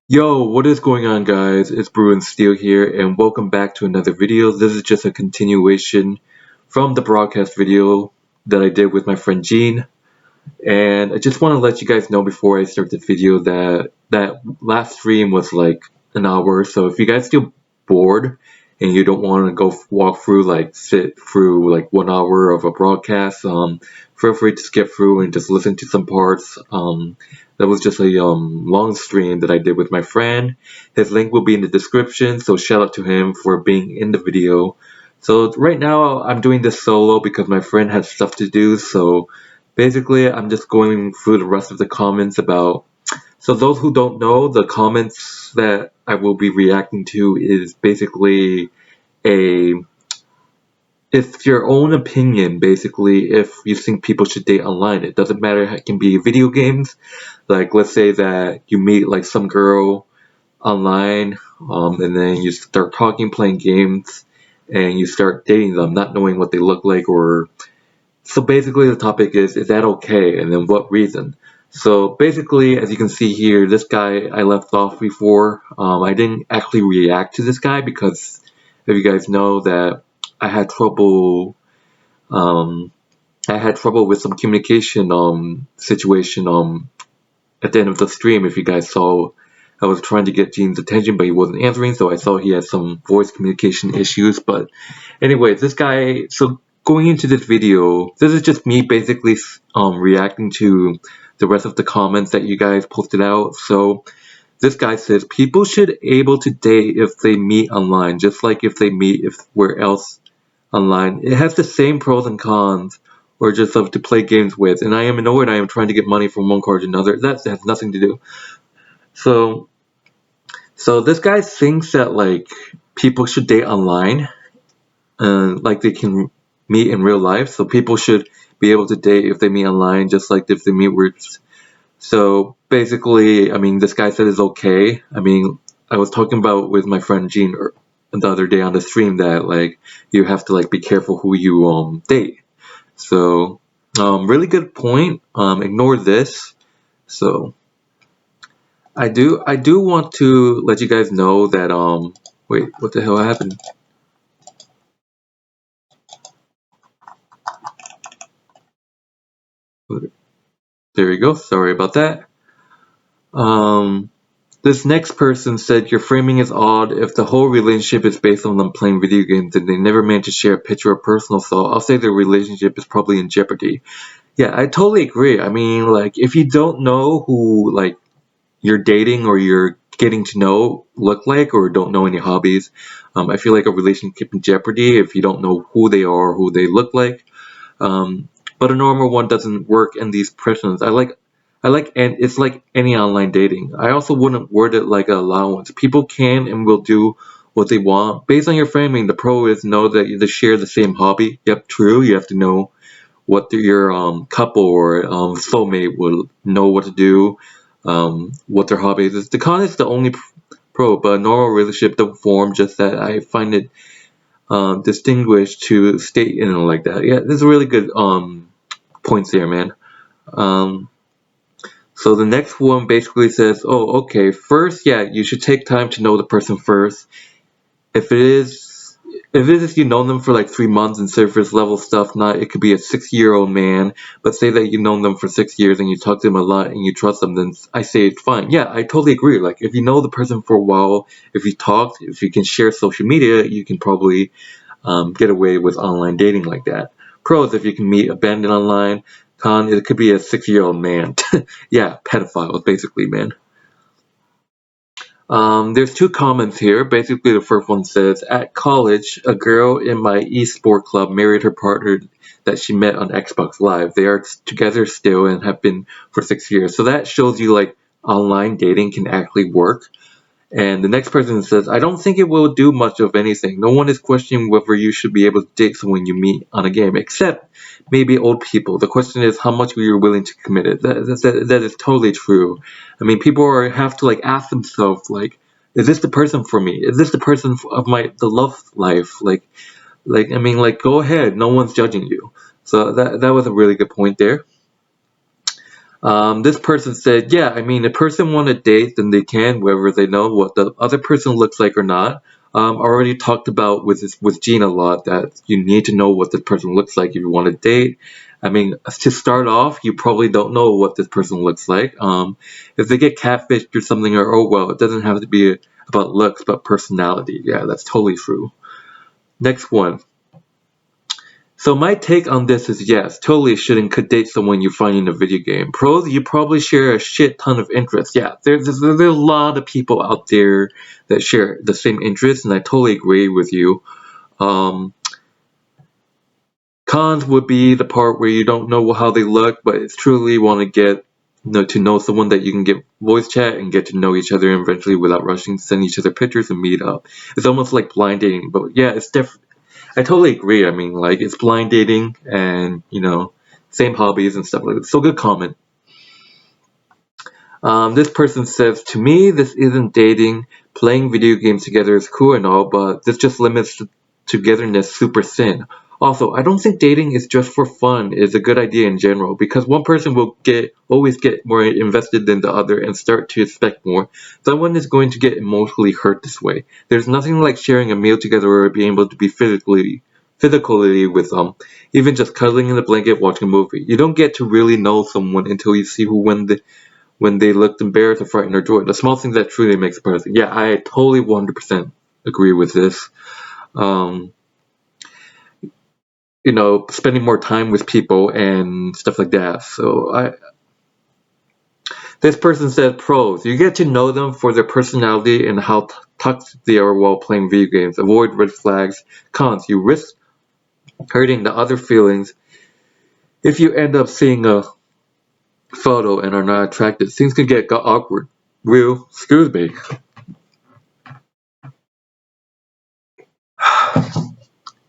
Yo, what is going on, guys? It's Bruin Steel here, and welcome back to another video. This is just a continuation from the broadcast video that I did with my friend Gene. And I just want to let you guys know before I start the video that last stream was like an hour. So if you guys feel bored and you don't want to go walk through, like sit through like 1 hour of a broadcast, feel free to skip through and just listen to some parts. That was just a long stream that I did with my friend. His link will be in the description, so shout out to him for being in the video. So right now I'm doing this solo because my friend has stuff to do, so basically I'm just going through the rest of the comments about. So those who don't know, the comments that I will be reacting to is basically a it's your own opinion, basically, if you think people should date online. It doesn't matter, it can be video games. Like, let's say that you meet like some girl online, and then you start talking, playing games, and you start dating them, not knowing what they look like. Or so basically the topic is that okay, and then what reason? So basically, as you can see here, this guy I left off before. I didn't actually react to this guy because if you guys know that I had trouble um, I had trouble with some communication situation at the end of the stream. If you guys saw, I was trying to get Gene's attention, but he wasn't answering, so I saw he had some voice communication issues. But anyway, this guy. So going into this video, this is just me basically reacting to the rest of the comments that you guys posted out. So this guy says people should able to date if they meet online, just like if they meet if where else online. It has the same pros and cons, or just love to play games with. And I am annoyed. I am trying to get money from one card to another. That has nothing to do. So, so this guy thinks that like people should date online, like they can meet in real life. So people should be able to date if they meet online, just like if they meet with. So basically, I mean, this guy said it's okay. I mean, I was talking about with my friend Gene the other day on the stream that like you have to like be careful who you date. So really good point. Ignore this. So I do want to let you guys know that wait, what the hell happened? There you go. Sorry about that. Um This next person said your framing is odd. If the whole relationship is based on them playing video games and they never managed to share a picture or personal thought, I'll say their relationship is probably in jeopardy. Yeah, I totally agree. I mean, like, if you don't know who, like, you're dating or you're getting to know look like or don't know any hobbies, I feel like a relationship in jeopardy if you don't know who they are, who they look like. Um, but a normal one doesn't work in these prisons. And it's like any online dating. I also wouldn't word it like an allowance. People can and will do what they want. Based on your framing, the pro is know that you share the same hobby. Yep, true. You have to know what your couple or soulmate will know what to do, what their hobby is. The con is the only pro, but a normal relationship don't form. Just that I find it distinguished to state like that. Yeah, this is really good points there, man. Um, so the next one basically says, oh, okay, first, yeah, you should take time to know the person first. If it is, if it is you know them for like 3 months and surface level stuff, not it could be a 6-year-old man, but say that you've known them for 6 years and you talk to them a lot and you trust them, then I say it's fine. Yeah, I totally agree. Like if you know the person for a while, if you talked, if you can share social media, you can probably get away with online dating like that. Pros, if you can meet abandoned online. Con, it could be a 6-year-old man. Yeah, pedophiles, basically, man. There's two comments here. Basically, the first one says, at college, a girl in my esport club married her partner that she met on Xbox Live. They are together still and have been for 6 years. So that shows you like online dating can actually work. And the next person says, I don't think it will do much of anything. No one is questioning whether you should be able to date someone you meet on a game, except maybe old people. The question is how much you're willing to commit it. That is totally true. I mean, people have to like ask themselves, like, is this the person for me? Is this the person of the love life? Like I mean, like go ahead. No one's judging you. So that was a really good point there. This person said, yeah, I mean, if a person want to date, then they can, whether they know what the other person looks like or not. I already talked about with Gene a lot that you need to know what this person looks like if you want to date. I mean, to start off, you probably don't know what this person looks like. If they get catfished or something, or oh well, it doesn't have to be about looks, but personality. Yeah, that's totally true. Next one. So my take on this is yes, totally shouldn't could date someone you find in a video game. Pros, you probably share a shit ton of interests. Yeah, there's a lot of people out there that share the same interests, and I totally agree with you. Um, Cons would be the part where you don't know how they look, but it's truly want to get to know someone that you can get voice chat and get to know each other eventually without rushing to send each other pictures and meet up. It's almost like blind dating, but yeah, it's I totally agree. I mean, like, it's blind dating and, same hobbies and stuff like that. So good comment. This person says, to me, this isn't dating. Playing video games together is cool and all, but this just limits togetherness super sin. Also, I don't think dating is just for fun is a good idea in general because one person will always get more invested than the other and start to expect more. Someone is going to get emotionally hurt this way. There's nothing like sharing a meal together or being able to be physically with them. Even just cuddling in a blanket watching a movie. You don't get to really know someone until you see who when they looked embarrassed or frightened or joyed. The small things that truly makes a person. Yeah, I totally 100% agree with this. Um, spending more time with people and stuff like that. This person said pros. You get to know them for their personality and how toxic they are while playing video games. Avoid red flags. Cons. You risk hurting the other feelings if you end up seeing a photo and are not attracted. Things can get awkward. Real. Excuse me.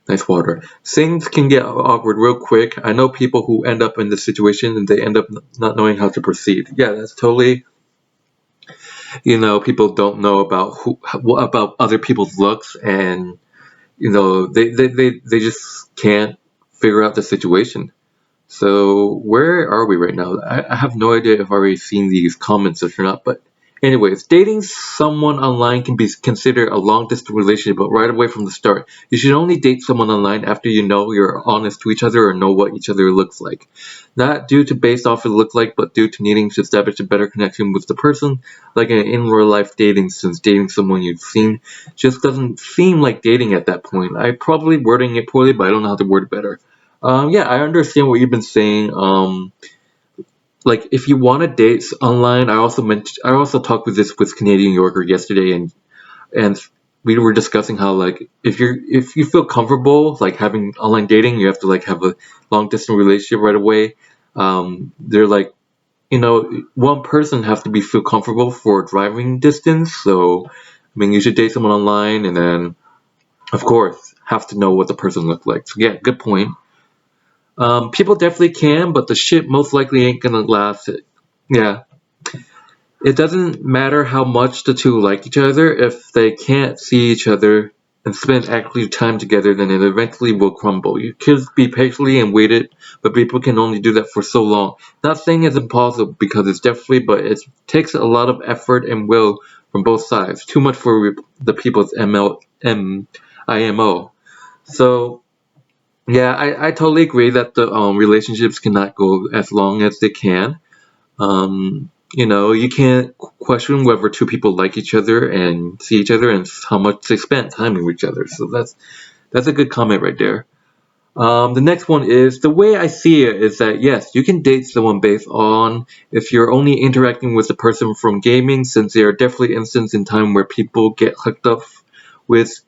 Nice water. Things can get awkward real quick. I know people who end up in this situation and they end up not knowing how to proceed. Yeah, that's totally. People don't know about other people's looks, and they just can't figure out the situation. So where are we right now? I have no idea if I've already seen these comments or not, but anyways, dating someone online can be considered a long distance relationship, but right away from the start. You should only date someone online after you know you're honest to each other or know what each other looks like. Not due to based off of look like, but due to needing to establish a better connection with the person, like in real life dating, since dating someone you've seen just doesn't seem like dating at that point. I probably wording it poorly, but I don't know how to word it better. Yeah, I understand what you've been saying. Like if you want to date online, I also talked with Canadian Yorker yesterday, and we were discussing how like if you feel comfortable like having online dating, you have to like have a long distance relationship right away. They're like one person has to be feel comfortable for driving distance. So I mean, you should date someone online, and then of course have to know what the person looks like. So yeah, good point. People definitely can, but the shit most likely ain't gonna last. Yeah. It doesn't matter how much the two like each other, if they can't see each other and spend actually time together, then it eventually will crumble. You kids be patiently and waited, but people can only do that for so long. Not saying it's impossible because it's definitely, but it takes a lot of effort and will from both sides. Too much for the people's IMO. So yeah, I totally agree that the relationships cannot go as long as they can. You can't question whether two people like each other and see each other and how much they spent time with each other. So that's a good comment right there. The next one is the way I see it is that yes, you can date someone based on if you're only interacting with the person from gaming, since there are definitely instances in time where people get hooked up with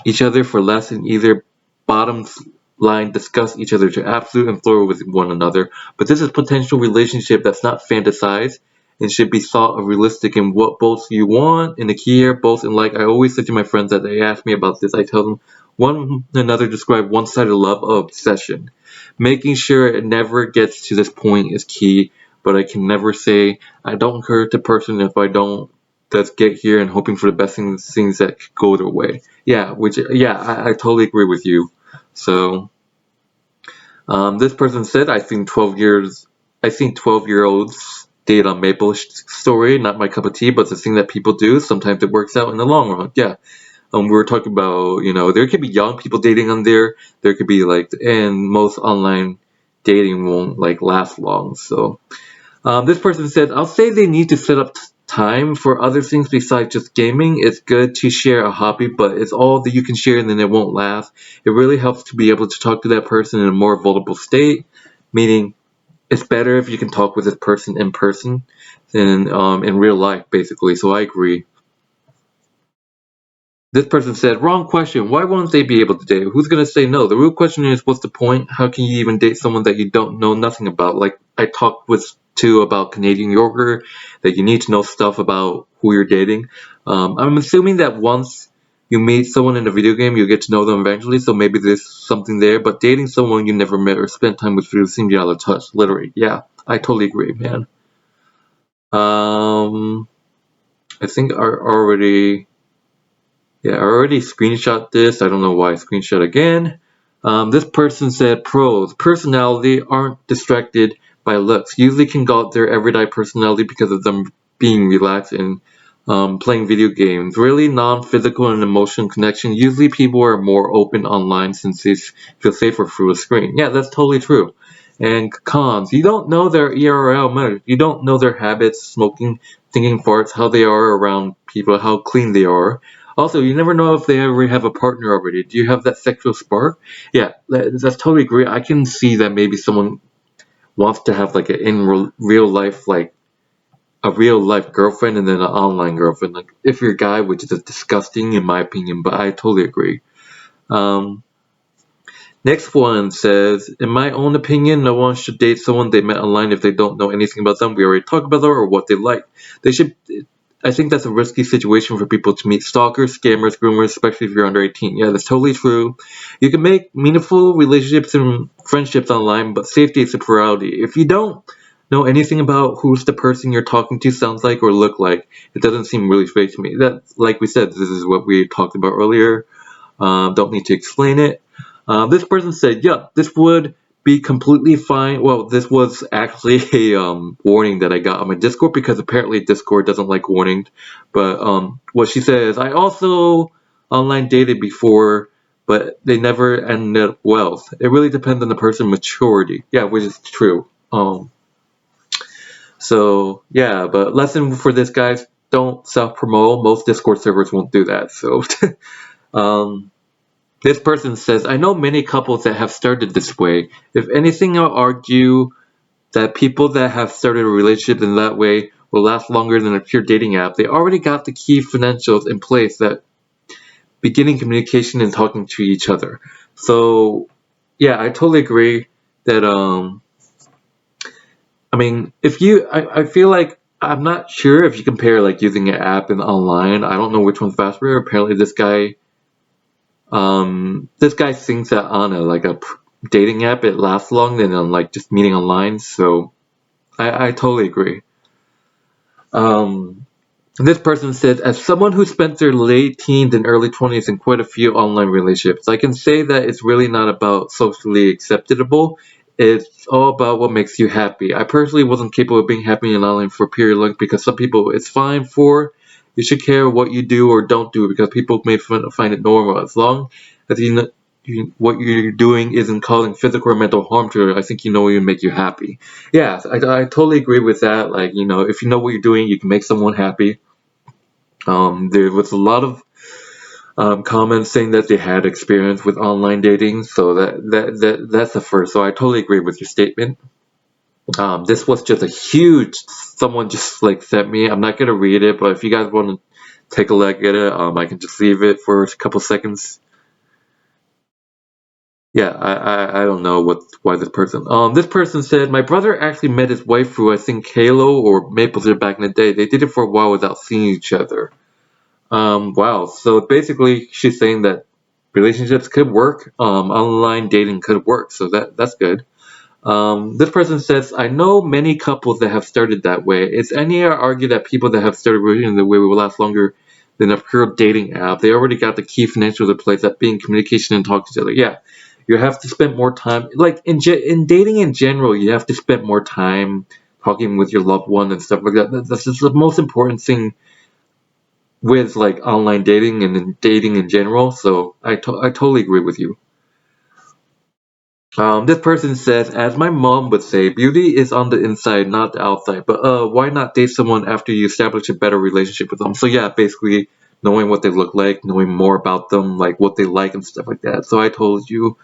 each other for less and either bottom line discuss each other to absolute and flow with one another. But this is potential relationship that's not fantasized and should be thought of realistic in what both you want and the key here, both in like I always say to my friends that they ask me about this, I tell them one another describe one-sided love or obsession. Making sure it never gets to this point is key, but I can never say I don't hurt the person if I don't just get here and hoping for the best things that go their way. Yeah, I totally agree with you. So this person said, I think 12 years I think 12-year-olds date on Maple Story, not my cup of tea, but it's a thing that people do. Sometimes it works out in the long run. Yeah. We were talking about, there could be young people dating on there. There could be and most online dating won't last long. So, this person said, I'll say they need to set up time for other things besides just gaming. It's good to share a hobby, but it's all that you can share and then it won't last. It really helps to be able to talk to that person in a more vulnerable state, meaning it's better if you can talk with this person in person than in real life, basically. So I agree. This person said, wrong question. Why won't they be able to date? Who's going to say no? The real question is, what's the point? How can you even date someone that you don't know nothing about? Like I talked with too about Canadian yogurt, that you need to know stuff about who you're dating. I'm assuming that once you meet someone in a video game, you'll get to know them eventually, so maybe there's something there. But dating someone you never met or spent time with really seems out of touch, literally. Yeah, I totally agree, man. Um, I think I already screenshot this. I don't know why I screenshot again. This person said pros. Personality aren't distracted by looks. Usually can go out their everyday personality because of them being relaxed and playing video games. Really non-physical and emotional connection. Usually people are more open online since they feel safer through a screen. Yeah, that's totally true. And cons. You don't know their ERL mode. You don't know their habits, smoking, thinking farts, how they are around people, how clean they are. Also, you never know if they ever have a partner already. Do you have that sexual spark? Yeah, that's totally agree. I can see that maybe someone wants to have like real life, like a real life girlfriend and then an online girlfriend. Like if you're a guy, which is disgusting in my opinion, but I totally agree. Um, Next one says, in my own opinion, no one should date someone they met online if they don't know anything about them. We already talked about them or what they like. They should. I think that's a risky situation for people to meet stalkers, scammers, groomers, especially if you're under 18. Yeah, that's totally true. You can make meaningful relationships and friendships online, but safety is a priority. If you don't know anything about who's the person you're talking to sounds like or look like, it doesn't seem really fake to me. That, like we said, this is what we talked about earlier. Don't need to explain it. This person said, "Yup, this would be completely fine." Well, this was actually a warning that I got on my Discord because apparently Discord doesn't like warnings. But what she says, I also online dated before, but they never ended up well. It really depends on the person's maturity. Yeah, which is true. So yeah, but lesson for this, guys: don't self promote. Most Discord servers won't do that. So. um, This person says, I know many couples that have started this way. If anything, I'll argue that people that have started a relationship in that way will last longer than a pure dating app. They already got the key financials in place that beginning communication and talking to each other. So, yeah, I totally agree that, I mean, I feel like, I'm not sure if you compare like using an app and online. I don't know which one's faster. Apparently this guy thinks that on a dating app it lasts longer than on like just meeting online. So I totally agree. Um, this person said, as someone who spent their late teens and early 20s in quite a few online relationships, I can say that it's really not about socially acceptable. It's all about what makes you happy. I personally wasn't capable of being happy in online for a period long because some people it's fine for. You should care what you do or don't do because people may find it normal. As long as what you're doing isn't causing physical or mental harm to you, I think you know what will make you happy. Yeah, I totally agree with that. Like, if you know what you're doing, you can make someone happy. There was a lot of comments saying that they had experience with online dating, so that's the first. So I totally agree with your statement. This was just a huge. Someone just like sent me. I'm not gonna read it, but if you guys want to take a look at it, I can just leave it for a couple seconds. Yeah, I don't know why this person. This person said my brother actually met his wife through I think Halo or MapleStory back in the day. They did it for a while without seeing each other. Wow. So basically, she's saying that relationships could work. Online dating could work. So that's good. This person says, I know many couples that have started that way. It's any argue that people that have started in the way will last longer than a pure dating app. They already got the key financials in place, that being communication and talk to each other. Yeah, you have to spend more time, like in dating in general, you have to spend more time talking with your loved one and stuff like that. That's just the most important thing with like online dating and in dating in general. So I totally agree with you. This person says, as my mom would say, beauty is on the inside, not the outside. But why not date someone after you establish a better relationship with them? So yeah, basically knowing what they look like, knowing more about them, like what they like and stuff like that. So I told you.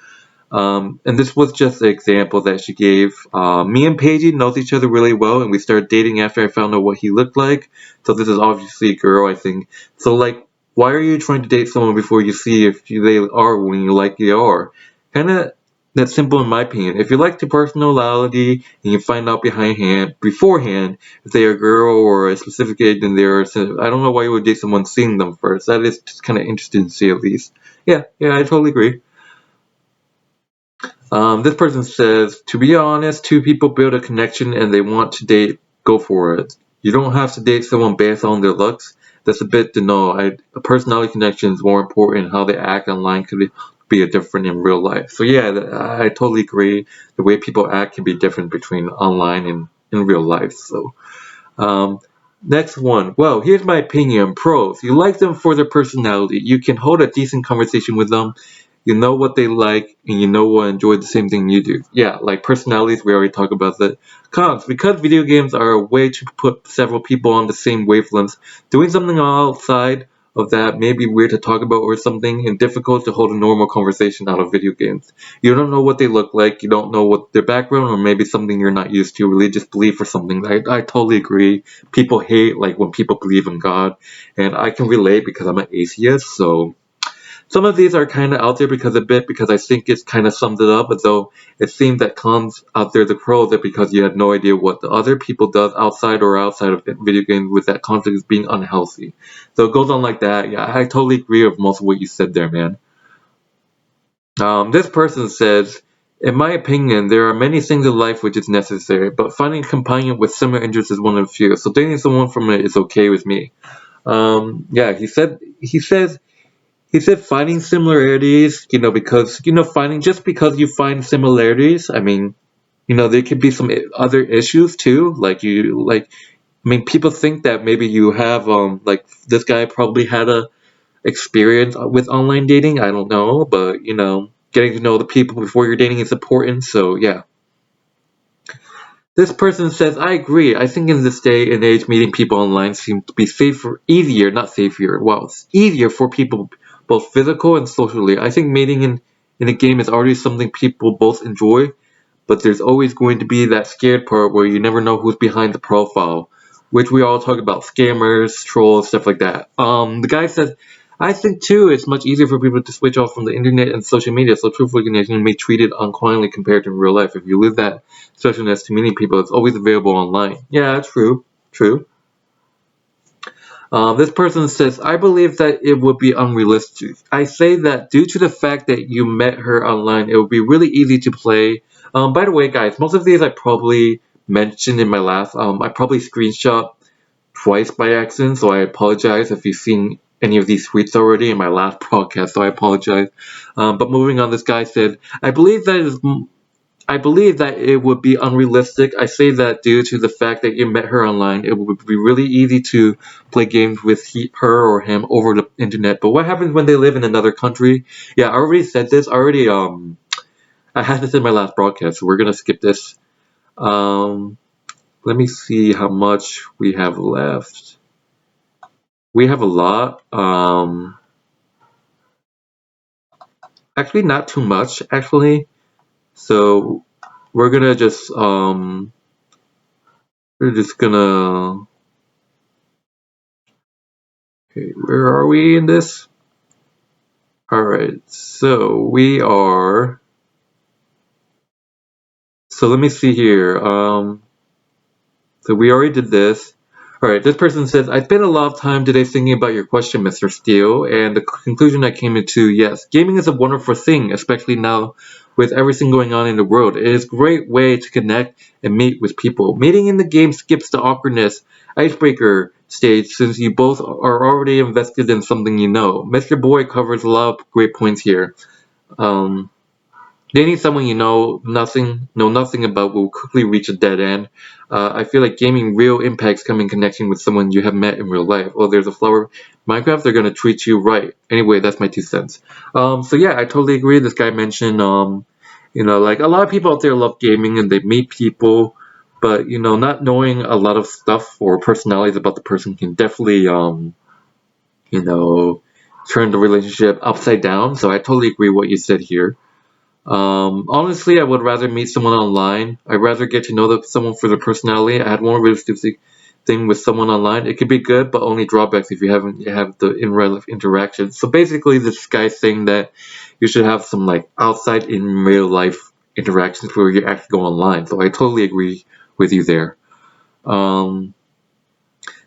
And this was just an example that she gave. Me and Paige knows each other really well, and we started dating after I found out what he looked like. So this is obviously a girl, I think. So like, why are you trying to date someone before you see if they are when you like they are? Kind of that simple in my opinion. If you like the personality and you find out beforehand, if they are a girl or a specific age, then they're. I don't know why you would date someone seeing them first. That is just kind of interesting to see at least. Yeah, I totally agree. This person says, to be honest, two people build a connection and they want to date, go for it. You don't have to date someone based on their looks. That's a bit to know. A personality connection is more important. How they act online could be different in real life. So yeah, I totally agree. The way people act can be different between online and in real life. So um, next one. Well, here's my opinion. Pros. You like them for their personality. You can hold a decent conversation with them. You know what they like, and you know what enjoy the same thing you do. Yeah, like personalities, we already talked about that. Cons. Because video games are a way to put several people on the same wavelengths, doing something outside of that may be weird to talk about or something, and difficult to hold a normal conversation out of video games. You don't know what they look like, you don't know what their background, or maybe something you're not used to, religious belief or something. I totally agree. People hate like when people believe in God, and I can relate because I'm an atheist, so some of these are kind of out there because I think it's kind of summed it up, but though it seems that cons out there the pros that because you had no idea what the other people does outside of video games with that content is being unhealthy. So it goes on like that. Yeah, I totally agree with most of what you said there, man. This person says, in my opinion, there are many things in life which is necessary, but finding a companion with similar interests is one of the few. So dating someone from it is okay with me. Yeah, he said finding similarities, because, finding just because you find similarities, I mean, there could be some other issues too. I mean, people think that maybe you have, like this guy probably had a experience with online dating. I don't know, but getting to know the people before you're dating is important. So yeah. This person says, I agree. I think in this day and age, meeting people online seems to be easier, not safer. Well, it's easier for people, both physical and socially. I think meeting in a game is already something people both enjoy, but there's always going to be that scared part where you never know who's behind the profile, which we all talk about scammers, trolls, stuff like that. The guy says, I think too it's much easier for people to switch off from the internet and social media, so truthful connection may be treated unkindly compared to real life. If you live that specialness to many people, it's always available online. Yeah, true. This person says, I believe that it would be unrealistic. I say that due to the fact that you met her online, it would be really easy to play. By the way, guys, most of these I probably mentioned in my last, I probably screenshot twice by accident, so I apologize if you've seen any of these tweets already in my last podcast, so I apologize. But moving on, this guy said, I believe that it would be unrealistic. I say that due to the fact that you met her online, it would be really easy to play games with her or him over the internet. But what happens when they live in another country? Yeah, I already said this. I had this in my last broadcast, so we're gonna skip this. Um, Let me see how much we have left. We have a lot. Actually, not too much. Actually, so we're gonna just we're just gonna. Okay, where are we in this? Alright, so we are. So let me see here. So we already did this. Alright, this person says, I spent a lot of time today thinking about your question, Mr. Steele, and the conclusion I came into, yes, gaming is a wonderful thing, especially now with everything going on in the world. It is a great way to connect and meet with people. Meeting in the game skips the awkwardness, icebreaker stage since you both are already invested in something you know. Mr. Boy covers a lot of great points here. Um, Dating someone you know nothing about will quickly reach a dead end. I feel like gaming real impacts come in connection with someone you have met in real life. Oh, there's a flower. Minecraft, they're gonna treat you right. Anyway, that's my 2 cents. So yeah, I totally agree. This guy mentioned, like a lot of people out there love gaming and they meet people, but not knowing a lot of stuff or personalities about the person can definitely, you know, turn the relationship upside down. So I totally agree what you said here. Honestly, I would rather meet someone online. I'd rather get to know someone for their personality. I had one really stupid thing with someone online. It could be good, but only drawbacks if you have the in real life interaction. So basically, this guy's saying that you should have some like outside in real life interactions where you actually go online. So I totally agree with you there. Um,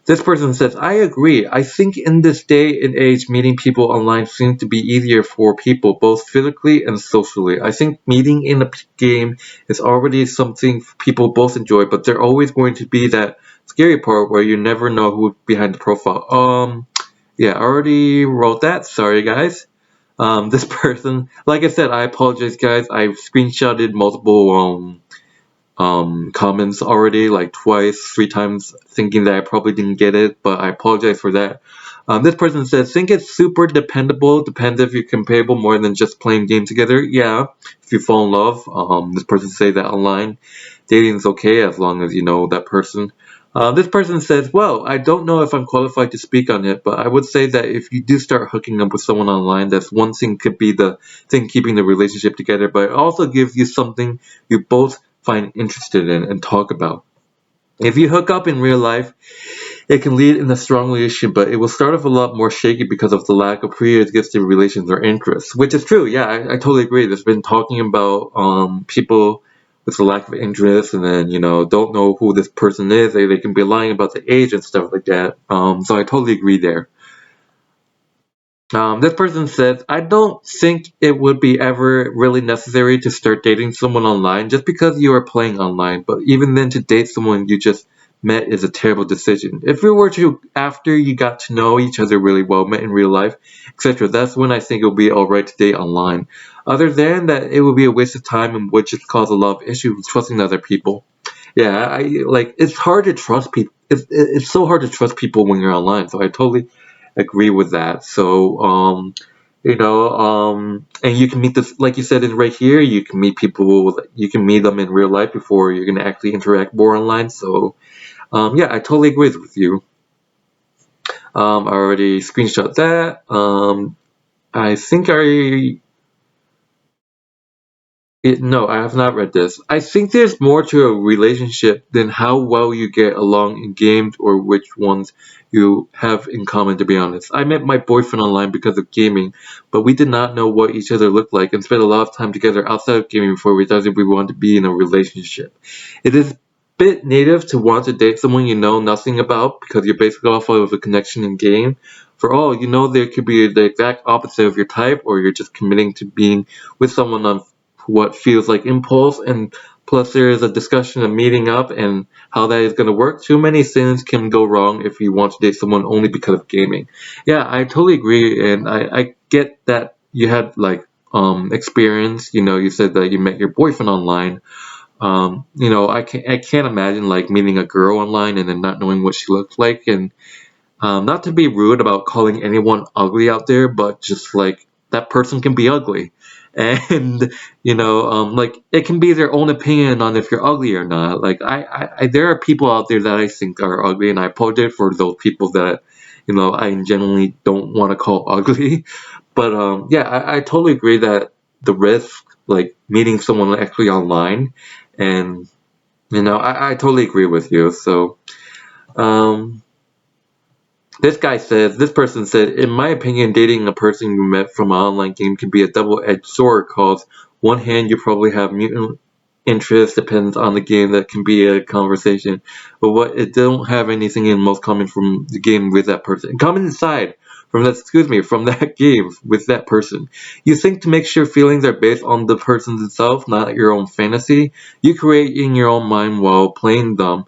this person says, I agree. I think in this day and age, meeting people online seems to be easier for people, both physically and socially. I think meeting in a game is already something people both enjoy, but there's always going to be that scary part where you never know who's behind the profile. Yeah, I already wrote that. Sorry, guys. This person, like I said, I apologize, guys. I screenshotted multiple comments already, like twice, 3 times, thinking that I probably didn't get it, but I apologize for that. This person says, think it's super dependable, depends if you're compatible more than just playing games together. Yeah, if you fall in love, this person say that online. Dating is okay as long as you know that person. This person says, well, I don't know if I'm qualified to speak on it, but I would say that if you do start hooking up with someone online, that's one thing could be the thing keeping the relationship together, but it also gives you something you both find interested in and talk about. If you hook up in real life, it can lead in a strong relationship, but it will start off a lot more shaky because of the lack of pre-existing relations or interests, which is true. Yeah, I totally agree. There's been talking about people with a lack of interest and then, don't know who this person is. They can be lying about the age and stuff like that. So I totally agree there. This person says, I don't think it would be ever really necessary to start dating someone online just because you are playing online, but even then to date someone you just met is a terrible decision. If you were to, after you got to know each other really well, met in real life, etc., that's when I think it would be alright to date online. Other than that, it would be a waste of time and would just cause a lot of issues with trusting other people. Yeah, it's hard to trust people. It's so hard to trust people when you're online, so I totally agree with that. So, and you can meet this, like you said, in right here, you can meet people, you can meet them in real life before you're gonna actually interact more online. So, yeah, I totally agree with you. I already screenshot that. I think no, I have not read this. I think there's more to a relationship than how well you get along in games or which ones you have in common, to be honest. I met my boyfriend online because of gaming, but we did not know what each other looked like and spent a lot of time together outside of gaming before we decided we wanted to be in a relationship. It is a bit native to want to date someone you know nothing about because you're basically off of a connection in game. For all you know, there could be the exact opposite of your type, or you're just committing to being with someone on what feels like impulse, and plus there is a discussion of meeting up and how that is going to work. Too many things can go wrong if you want to date someone only because of gaming. Yeah, I totally agree, and I get that you had like experience. You said that you met your boyfriend online. I can't imagine like meeting a girl online and then not knowing what she looks like, and not to be rude about calling anyone ugly out there, but just like that person can be ugly. And like it can be their own opinion on if you're ugly or not. Like there are people out there that I think are ugly, and I apologize for those people that I genuinely don't want to call ugly. But yeah, I totally agree that the risk, like meeting someone actually online, and I totally agree with you. So. Um, this person said, in my opinion, dating a person you met from an online game can be a double-edged sword cause one hand you probably have mutual interest, depends on the game, that can be a conversation, but what it don't have anything in most common from the game with that person. Common inside from that game with that person. You think to make sure feelings are based on the person itself, not your own fantasy. You create in your own mind while playing them.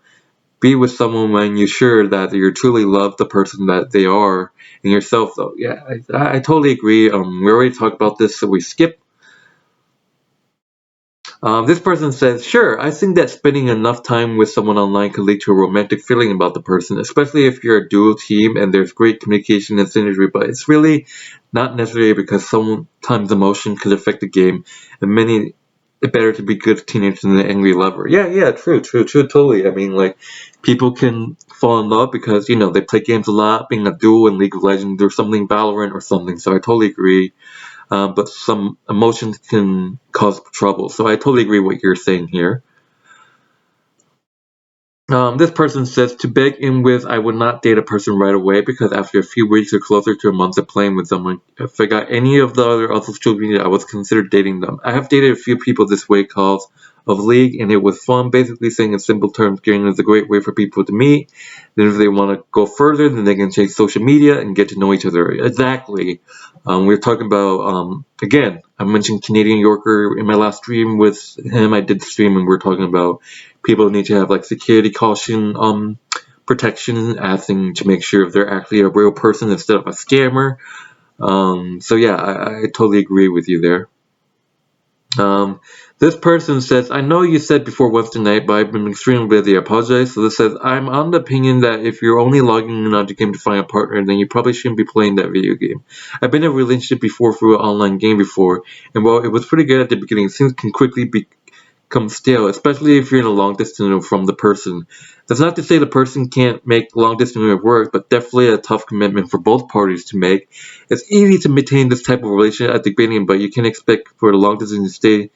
Be with someone when you're sure that you truly love the person that they are and yourself though. Yeah, I totally agree. We already talked about this, so we skip This person says, sure, I think that spending enough time with someone online could lead to a romantic feeling about the person, especially if you're a dual team and there's great communication and synergy, but it's really not necessary because sometimes emotion could affect the game, and many it's better to be good teenagers than an angry lover. Yeah, true, totally. I mean, like, people can fall in love because, they play games a lot, being a duel in League of Legends or something, Valorant or something, so I totally agree. But some emotions can cause trouble. So I totally agree what you're saying here. This person says, to begin with, I would not date a person right away because after a few weeks or closer to a month of playing with someone, if I got any of the other social media, I was considered dating them. I have dated a few people this way called of League, and it was fun, basically saying in simple terms, gaming is a great way for people to meet. Then if they want to go further, then they can change social media and get to know each other. Exactly. We are talking about, again, I mentioned Canadian Yorker in my last stream with him. I did the stream and we are talking about people need to have like security caution protection, asking to make sure if they're actually a real person instead of a scammer. So yeah, I totally agree with you there. This person says, I know you said before Wednesday night, but I've been extremely busy. I apologize. So this says, I'm on the opinion that if you're only logging in onto game to find a partner, then you probably shouldn't be playing that video game. I've been in a relationship before through an online game before, and while it was pretty good at the beginning, things can quickly become stale, especially if you're in a long distance from the person. That's not to say the person can't make long distance work, but definitely a tough commitment for both parties to make. It's easy to maintain this type of relationship at the beginning, but you can't expect for the long distance to stay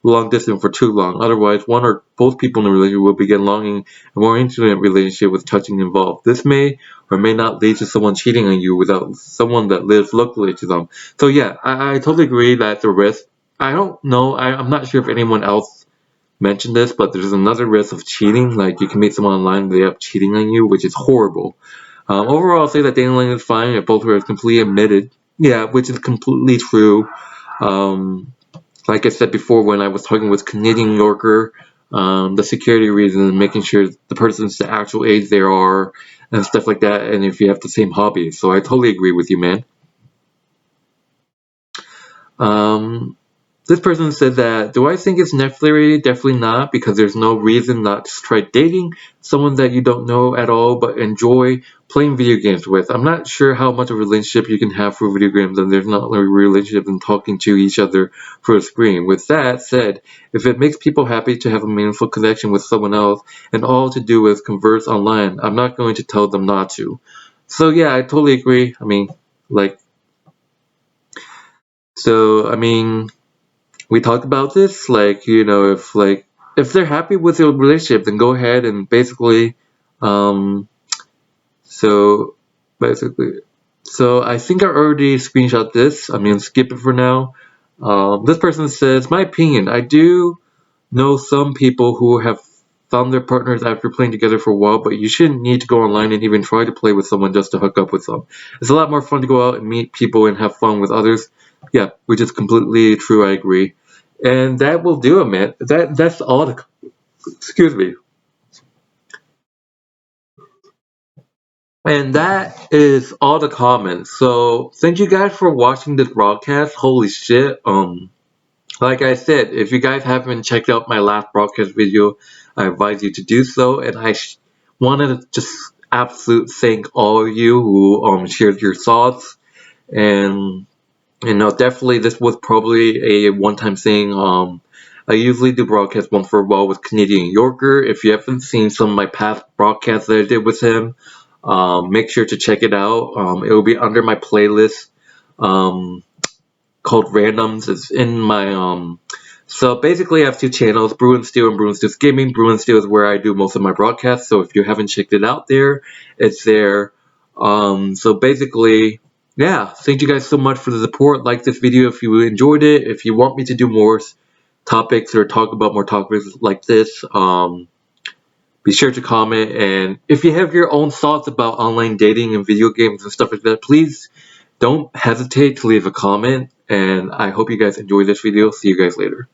long distance for too long. Otherwise, one or both people in the relationship will begin longing a more intimate relationship with touching involved. This may or may not lead to someone cheating on you without someone that lives locally to them. So yeah, I totally agree that's a risk. I don't know. I'm not sure if anyone else mentioned this, but there's another risk of cheating. Like, you can meet someone online and they end up cheating on you, which is horrible. Overall, I'll say that dating online is fine if both are completely admitted. Yeah, which is completely true. Um, like I said before, when I was talking with Canadian Yorker, the security reason, making sure the person's the actual age they are, and stuff like that, and if you have the same hobby. So I totally agree with you, man. Um, This person said that, do I think it's necessary? Definitely not, because there's no reason not to try dating someone that you don't know at all but enjoy playing video games with. I'm not sure how much of a relationship you can have through video games, and there's not a relationship in talking to each other through a screen. With that said, if it makes people happy to have a meaningful connection with someone else and all to do is converse online, I'm not going to tell them not to. So yeah, I totally agree. I mean, like, I mean, we talked about this, like, if they're happy with your relationship, then go ahead and um so basically so I think I already screenshot this. I'm gonna skip it for now. This person says, my opinion, I do know some people who have found their partners after playing together for a while, but you shouldn't need to go online and even try to play with someone just to hook up with them. It's a lot more fun to go out and meet people and have fun with others. Yeah, which is completely true, I agree. And that will do it, man. That's all the, excuse me. And that is all the comments. So thank you guys for watching this broadcast. Holy shit. Like I said, if you guys haven't checked out my last broadcast video, I advise you to do so. And I wanted to just absolute thank all of you who shared your thoughts. And definitely this was probably a one-time thing. I usually do broadcasts once for a while with Canadian Yorker. If you haven't seen some of my past broadcasts that I did with him, make sure to check it out. It will be under my playlist. Um, Called Randoms. It's in my so basically I have two channels, Brew and Steel and Brew and Steel's Gaming. Brew and Steel is where I do most of my broadcasts, so if you haven't checked it out there, it's there. So basically, yeah, thank you guys so much for the support. Like this video if you enjoyed it. If you want me to do more topics or talk about more topics like this, be sure to comment. And if you have your own thoughts about online dating and video games and stuff like that, please don't hesitate to leave a comment, and I hope you guys enjoy this video. See you guys later.